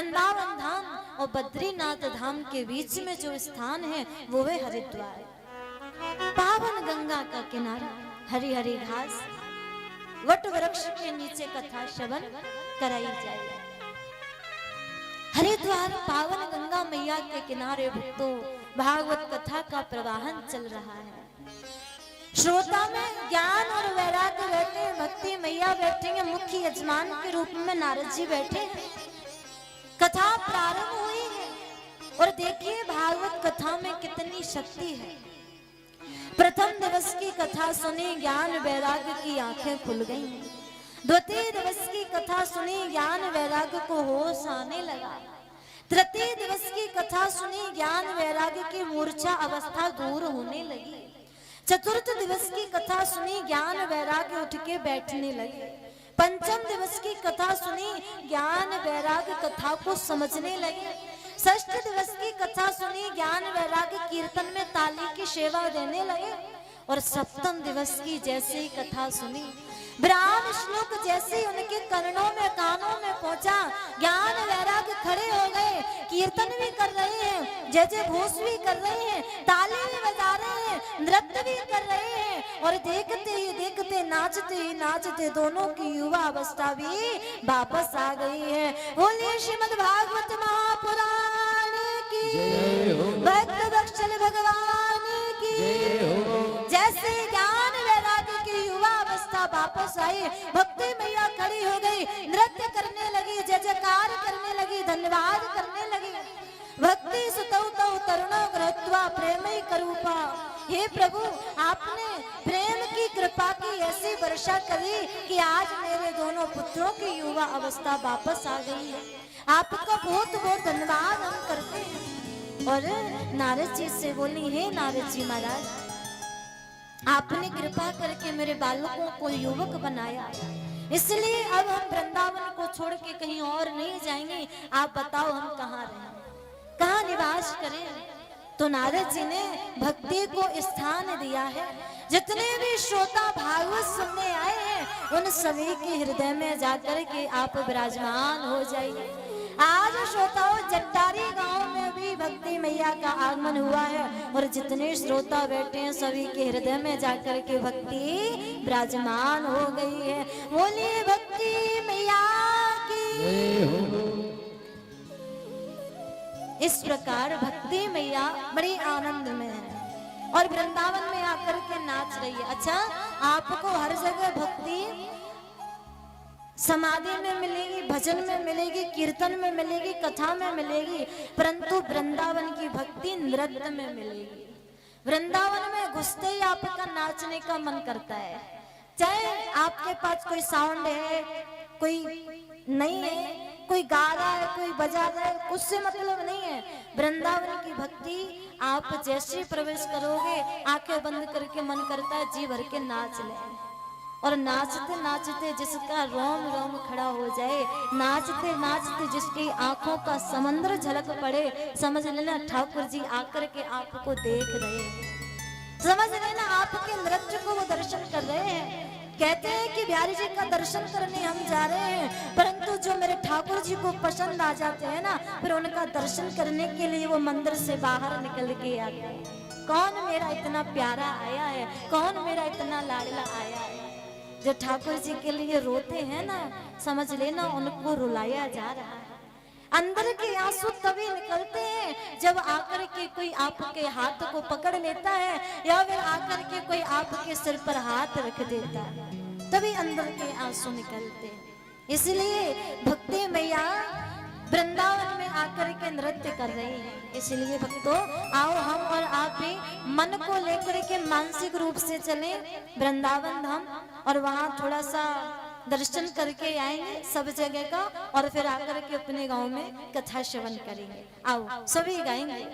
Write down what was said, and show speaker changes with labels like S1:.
S1: वृंदावन धाम और बद्रीनाथ धाम के बीच में जो स्थान है वो है हरिद्वार। पावन गंगा का किनारा, हरी हरी घास, वट वृक्ष के नीचे कथा श्रवण कराई जाए। हरिद्वार पावन गंगा मैया के किनारे भक्तों भागवत कथा का प्रवाहन चल रहा है। श्रोता में ज्ञान और वैराग्य बैठे, भक्ति मैया बैठेंगे, मुख्य यजमान के रूप में नारद जी बैठे हैं। कथा प्रारंभ हुई है और देखिए भागवत कथा में कितनी शक्ति है। प्रथम दिवस की कथा सुनी, ज्ञान वैराग्य की आंखें खुल गईं। द्वितीय दिवस की कथा सुनी, ज्ञान वैराग्य को होश आने लगा। तृतीय दिवस की कथा सुनी, ज्ञान वैराग्य की मूर्छा अवस्था दूर होने लगी। चतुर्थ दिवस की कथा सुनी, ज्ञान वैराग्य उठ के बैठने लगे। पंचम दिवस की कथा सुनी, ज्ञान वैराग्य कथा को समझने लगे। षष्ठ दिवस की कथा सुनी, ज्ञान वैराग्य कीर्तन में ताली की सेवा देने लगे। और सप्तम दिवस की जैसे ही कथा सुनी, ब्राह्मण श्लोक जैसे ही उनके कर्णों में कानों में पहुंचा, ज्ञान वैराग्य खड़े हो गए, कीर्तन भी कर रहे हैं, जय जय घोष भी कर रहे हैं, ताली भी बजा रहे हैं, नृत्य भी कर रहे हैं। और देखते ही देखते, नाचते ही नाचते दोनों की युवा अवस्था भी वापस आ गई है। बोलिए श्रीमद् भागवत महापुराण की जय हो, भक्त वत्सल भगवान की जय हो। जैसे ज्ञान वैराग्य की युवा अवस्था वापस आई, भक्ति मैया खड़ी हो गई, नृत्य करने लगी, जय जयकार करने लगी, धन्यवाद करने लगी। भक्ति सुतौ तौ तरुणो गृहत्वा प्रेमई करूपा। हे प्रभु, आपने प्रेम की कृपा की ऐसी वर्षा करी कि आज मेरे दोनों पुत्रों की युवा अवस्था वापस आ गई है। आपका बहुत बहुत धन्यवाद हम करते हैं। और नारद जी से बोली, हे नारद जी महाराज, आपने कृपा करके मेरे बालकों को युवक बनाया, इसलिए अब हम वृंदावन को छोड़ के कहीं और नहीं जाएंगे। आप बताओ हम कहाँ रहें, कहाँ निवास करें। तो नारद जी ने भक्ति को स्थान दिया है। जितने भी श्रोता भागवत सुनने आए हैं उन सभी के हृदय में जाकर के आप विराजमान हो जाइए। आज श्रोताओं, जट्टारी गांव में भी भक्ति मैया का आगमन हुआ है और जितने श्रोता बैठे हैं सभी के हृदय में जाकर के भक्ति विराजमान हो गई है। बोलिए भक्ति मैया की। इस प्रकार भक्ति मैया बड़ी आनंद में है और वृंदावन में आकर के नाच रही है। अच्छा, आपको हर जगह भक्ति समाधि में मिलेगी, भजन में मिलेगी, कीर्तन में मिलेगी, कथा में मिलेगी, परंतु वृंदावन की भक्ति नृत्य में मिलेगी। वृंदावन में घुसते ही आपका नाचने का मन करता है। चाहे आपके पास कोई साउंड है, कोई नहीं है, कोई गा रहा है, कोई बजा रहा है, उससे मतलब नहीं है। वृंदावन की भक्ति आप जैसे प्रवेश करोगे, आंखें बंद करके मन करता है जी भर के नाच ले। और नाचते नाचते जिसका रोम रोम खड़ा हो जाए, नाचते नाचते जिसकी आंखों का समंदर झलक पड़े, समझ लेना ठाकुर जी आकर के आपको देख रहे हैं। समझ लेना आपके नृत्य को वो दर्शन कर रहे हैं। कहते हैं कि बिहारी जी का दर्शन करने हम जा रहे हैं, परंतु जो मेरे ठाकुर जी को पसंद आ जाते हैं ना, फिर उनका दर्शन करने के लिए वो मंदिर से बाहर निकल के आते हैं। कौन मेरा इतना प्यारा आया है, कौन मेरा इतना लाडला आया है। जो ठाकुर जी के लिए रोते हैं ना, समझ लेना उनको रुलाया जा रहा है। अंदर के आंसू तभी निकलते हैं जब आकर के कोई आपके हाथ को पकड़ लेता है या फिर आकर के कोई आपके सिर पर हाथ रख देता है, तभी अंदर के आंसू निकलते हैं। इसलिए भक्ति मैया वृंदावन में आकर के नृत्य कर रही है। इसलिए भक्तों, आओ हम और आप भी मन को लेकर के मानसिक रूप से चलें वृंदावन धाम और वहाँ थोड़ा सा दर्शन करके आएंगे सब जगह का, और फिर आकर के अपने गांव में कथा श्रवण करेंगे। आओ सभी गाएंगे।